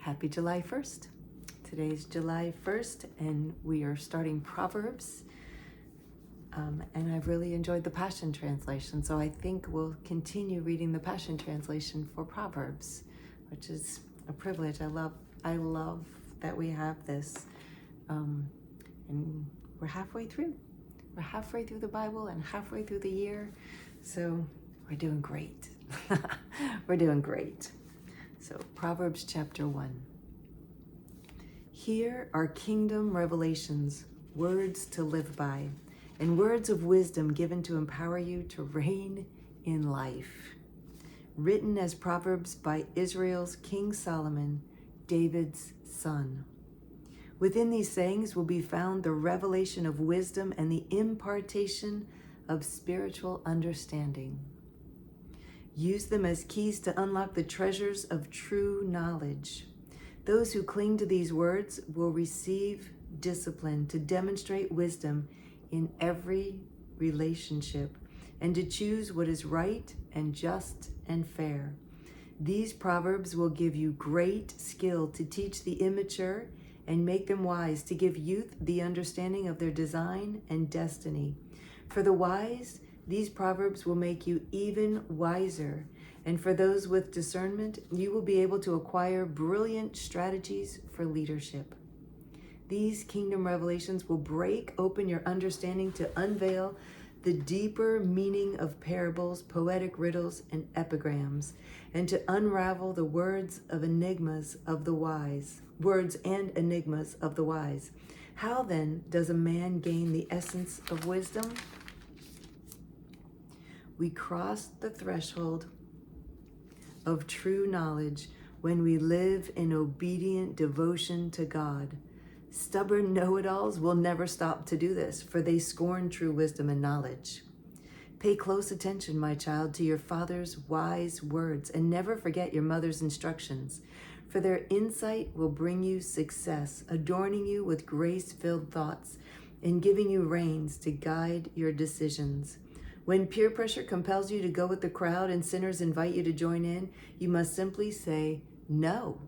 Happy July 1st. Today's July 1st, and we are starting Proverbs. And I've really enjoyed the Passion Translation, so I think we'll continue reading the Passion Translation for Proverbs, which is a privilege. I love that we have this. And we're halfway through. We're halfway through the Bible and halfway through the year, so we're doing great. We're doing great. So Proverbs chapter 1. Here are kingdom revelations, words to live by, and words of wisdom given to empower you to reign in life. Written as Proverbs by Israel's King Solomon, David's son. Within these sayings will be found the revelation of wisdom and the impartation of spiritual understanding. Use them as keys to unlock the treasures of true knowledge. Those who cling to these words will receive discipline to demonstrate wisdom in every relationship and to choose what is right and just and fair. These proverbs will give you great skill to teach the immature and make them wise, to give youth the understanding of their design and destiny. For the wise, these proverbs will make you even wiser. And for those with discernment, you will be able to acquire brilliant strategies for leadership. These kingdom revelations will break open your understanding to unveil the deeper meaning of parables, poetic riddles, and epigrams, and to unravel the words and enigmas of the wise. How then does a man gain the essence of wisdom? We cross the threshold of true knowledge when we live in obedient devotion to God. Stubborn know-it-alls will never stop to do this, for they scorn true wisdom and knowledge. Pay close attention, my child, to your father's wise words, and never forget your mother's instructions, for their insight will bring you success, adorning you with grace-filled thoughts and giving you reins to guide your decisions. When peer pressure compels you to go with the crowd and sinners invite you to join in, you must simply say no.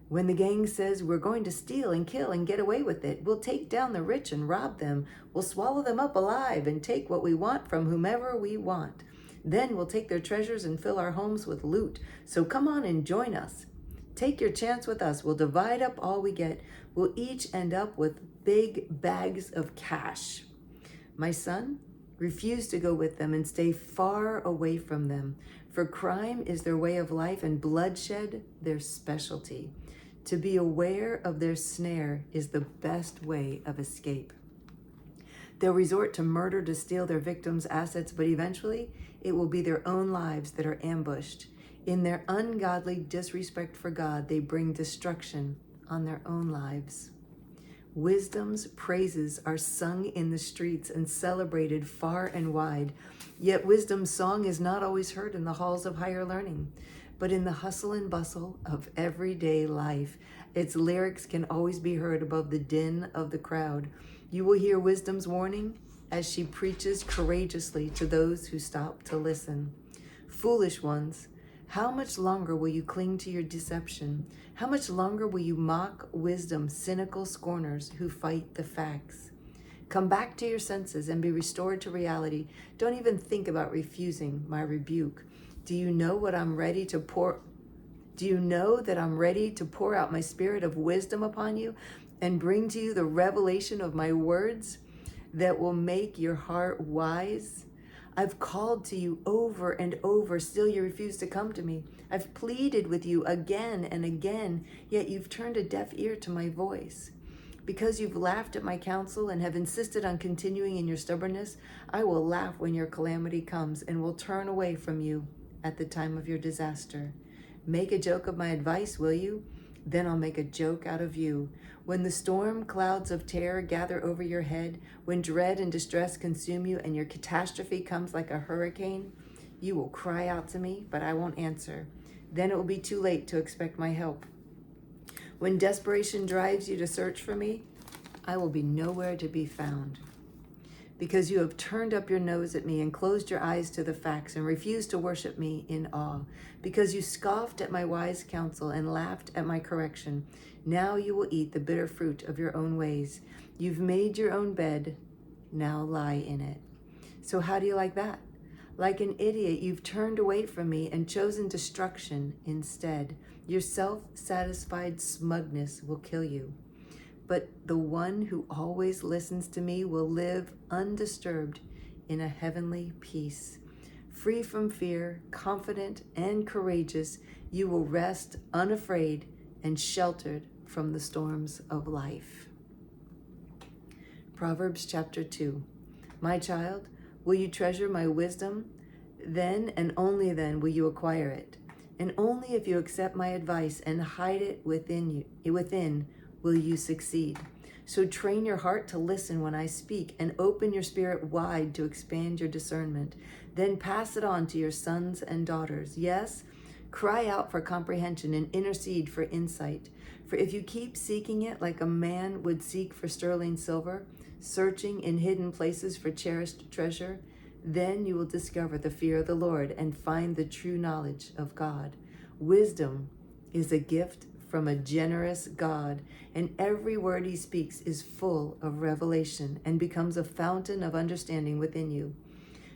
When the gang says we're going to steal and kill and get away with it, we'll take down the rich and rob them, we'll swallow them up alive and take what we want from whomever we want. Then we'll take their treasures and fill our homes with loot. So come on and join us. Take your chance with us. We'll divide up all we get. We'll each end up with big bags of cash. My son, refuse to go with them and stay far away from them, for crime is their way of life and bloodshed their specialty. To be aware of their snare is the best way of escape. They'll resort to murder to steal their victims' assets, but eventually it will be their own lives that are ambushed. In their ungodly disrespect for God, they bring destruction on their own lives. Wisdom's praises are sung in the streets and celebrated far and wide. Yet wisdom's song is not always heard in the halls of higher learning, but in the hustle and bustle of everyday life. Its lyrics can always be heard above the din of the crowd. You will hear wisdom's warning as she preaches courageously to those who stop to listen. Foolish ones, how much longer will you cling to your deception? How much longer will you mock wisdom, cynical scorners who fight the facts? Come back to your senses and be restored to reality. Don't even think about refusing my rebuke. Do you know that I'm ready to pour out my spirit of wisdom upon you and bring to you the revelation of my words that will make your heart wise? I've called to you over and over, still you refuse to come to me. I've pleaded with you again and again, yet you've turned a deaf ear to my voice. Because you've laughed at my counsel and have insisted on continuing in your stubbornness, I will laugh when your calamity comes and will turn away from you at the time of your disaster. Make a joke of my advice, will you? Then I'll make a joke out of you. When the storm clouds of terror gather over your head, when dread and distress consume you and your catastrophe comes like a hurricane, you will cry out to me, but I won't answer. Then it will be too late to expect my help. When desperation drives you to search for me, I will be nowhere to be found. because you have turned up your nose at me and closed your eyes to the facts and refused to worship me in awe, because you scoffed at my wise counsel and laughed at my correction. Now you will eat the bitter fruit of your own ways. You've made your own bed, now lie in it. So how do you like that? Like an idiot, you've turned away from me and chosen destruction instead. Your self-satisfied smugness will kill you. But the one who always listens to me will live undisturbed in a heavenly peace. Free from fear, confident and courageous, you will rest unafraid and sheltered from the storms of life. Proverbs chapter 2. My child, will you treasure my wisdom? Then and only then will you acquire it. And only if you accept my advice and hide it within will you succeed. So train your heart to listen when I speak and open your spirit wide to expand your discernment. Then pass it on to your sons and daughters. Yes, cry out for comprehension and intercede for insight. For if you keep seeking it like a man would seek for sterling silver, searching in hidden places for cherished treasure, then you will discover the fear of the Lord and find the true knowledge of God. Wisdom is a gift from a generous God, and every word he speaks is full of revelation and becomes a fountain of understanding within you.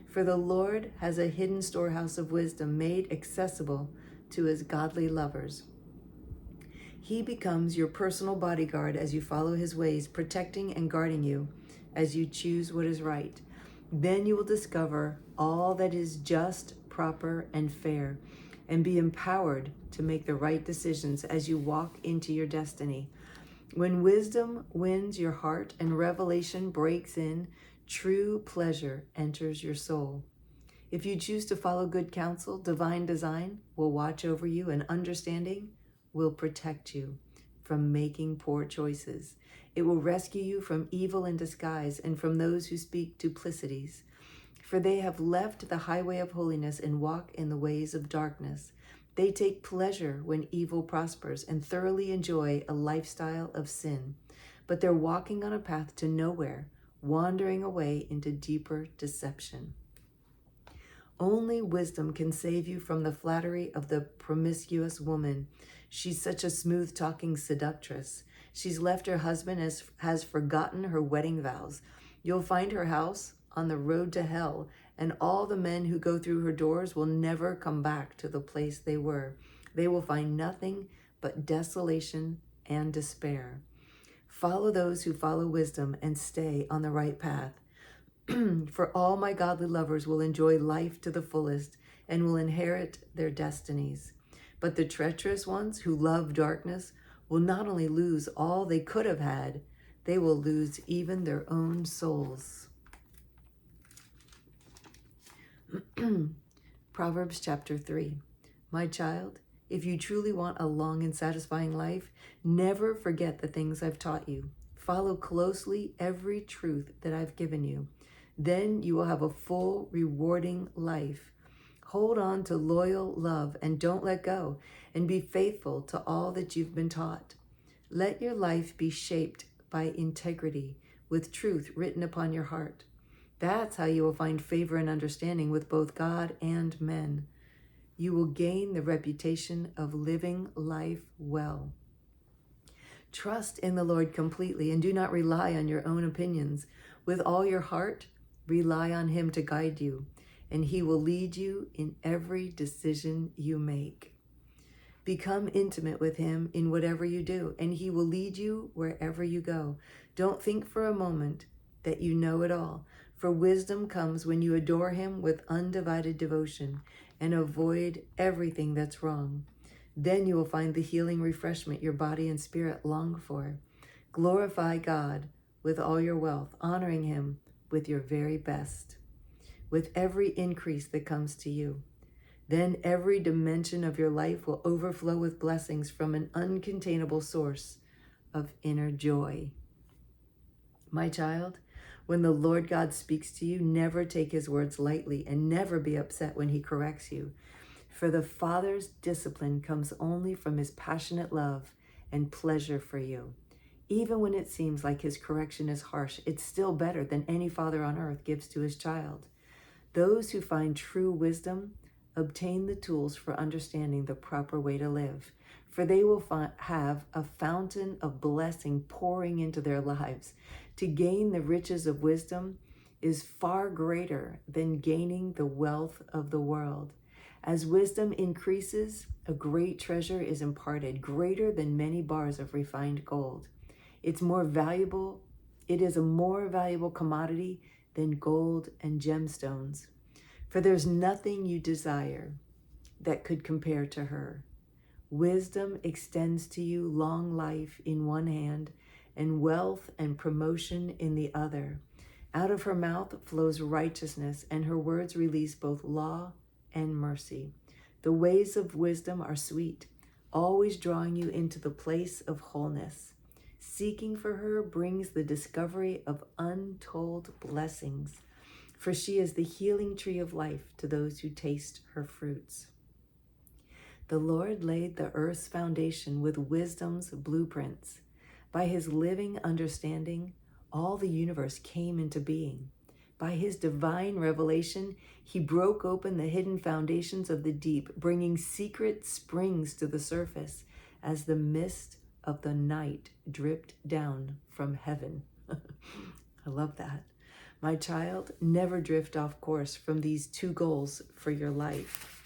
For the Lord has a hidden storehouse of wisdom made accessible to his godly lovers. He becomes your personal bodyguard as you follow his ways, protecting and guarding you as you choose what is right. Then you will discover all that is just, proper, and fair, and be empowered to make the right decisions as you walk into your destiny. When wisdom wins your heart and revelation breaks in, true pleasure enters your soul. If you choose to follow good counsel, divine design will watch over you, and understanding will protect you from making poor choices. It will rescue you from evil in disguise and from those who speak duplicities. For they have left the highway of holiness and walk in the ways of darkness. They take pleasure when evil prospers and thoroughly enjoy a lifestyle of sin. But they're walking on a path to nowhere, wandering away into deeper deception. Only wisdom can save you from the flattery of the promiscuous woman. She's such a smooth-talking seductress. She's left her husband and has forgotten her wedding vows. You'll find her house on the road to hell, and all the men who go through her doors will never come back to the place they were. They will find nothing but desolation and despair. Follow those who follow wisdom and stay on the right path. For all my godly lovers will enjoy life to the fullest and will inherit their destinies. But the treacherous ones who love darkness will not only lose all they could have had, they will lose even their own souls. Proverbs chapter 3. My child, if you truly want a long and satisfying life, never forget the things I've taught you. Follow closely every truth that I've given you. Then you will have a full, rewarding life. Hold on to loyal love and don't let go, and be faithful to all that you've been taught. Let your life be shaped by integrity, with truth written upon your heart. That's how you will find favor and understanding with both God and men. You will gain the reputation of living life well. Trust in the Lord completely and do not rely on your own opinions. With all your heart, rely on him to guide you, and he will lead you in every decision you make. Become intimate with him in whatever you do, and he will lead you wherever you go. Don't think for a moment that you know it all, for wisdom comes when you adore him with undivided devotion and avoid everything that's wrong. Then you will find the healing refreshment your body and spirit long for. Glorify God with all your wealth, honoring him with your very best, with every increase that comes to you. Then every dimension of your life will overflow with blessings from an uncontainable source of inner joy. My child, when the Lord God speaks to you, never take his words lightly and never be upset when he corrects you. For the Father's discipline comes only from his passionate love and pleasure for you. Even when it seems like his correction is harsh, it's still better than any father on earth gives to his child. Those who find true wisdom obtain the tools for understanding the proper way to live, for they will have a fountain of blessing pouring into their lives. To gain the riches of wisdom is far greater than gaining the wealth of the world. As wisdom increases, a great treasure is imparted, greater than many bars of refined gold. It is a more valuable commodity than gold and gemstones. For there's nothing you desire that could compare to her. Wisdom extends to you long life in one hand and wealth and promotion in the other. Out of her mouth flows righteousness, and her words release both law and mercy. The ways of wisdom are sweet, always drawing you into the place of wholeness. Seeking for her brings the discovery of untold blessings, for she is the healing tree of life to those who taste her fruits. The Lord laid the earth's foundation with wisdom's blueprints. By his living understanding, all the universe came into being. By his divine revelation, he broke open the hidden foundations of the deep, bringing secret springs to the surface as the mist of the night dripped down from heaven. I love that. My child, never drift off course from these two goals for your life.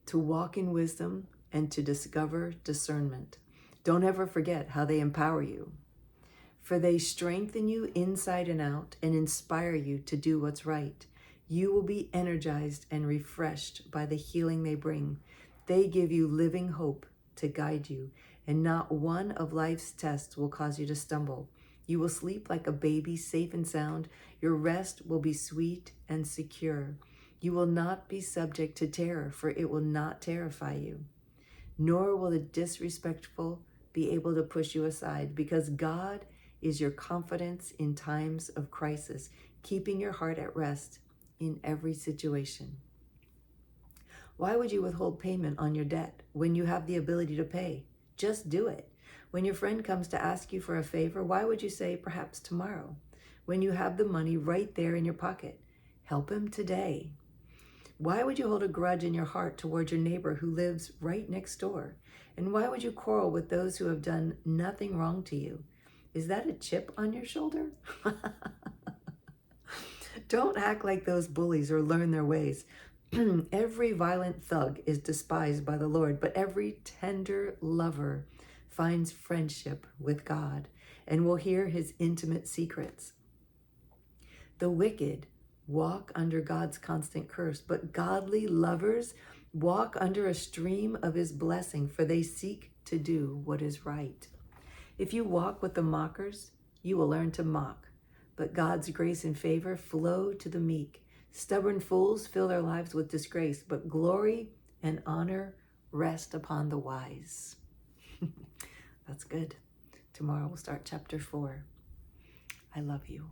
To walk in wisdom and to discover discernment. Don't ever forget how they empower you, for they strengthen you inside and out and inspire you to do what's right. You will be energized and refreshed by the healing they bring. They give you living hope to guide you, and not one of life's tests will cause you to stumble. You will sleep like a baby, safe and sound. Your rest will be sweet and secure. You will not be subject to terror, for it will not terrify you. Nor will the disrespectful be able to push you aside, because God is your confidence in times of crisis, keeping your heart at rest in every situation. Why would you withhold payment on your debt when you have the ability to pay? Just do it. When your friend comes to ask you for a favor, why would you say perhaps tomorrow, when you have the money right there in your pocket? Help him today. Why would you hold a grudge in your heart toward your neighbor who lives right next door? And why would you quarrel with those who have done nothing wrong to you? Is that a chip on your shoulder? Don't act like those bullies or learn their ways. Every violent thug is despised by the Lord, but every tender lover finds friendship with God and will hear his intimate secrets. The wicked walk under God's constant curse, but godly lovers walk under a stream of his blessing, for they seek to do what is right. If you walk with the mockers, you will learn to mock, but God's grace and favor flow to the meek. Stubborn fools fill their lives with disgrace, but glory and honor rest upon the wise. That's good. Tomorrow we'll start chapter 4. I love you.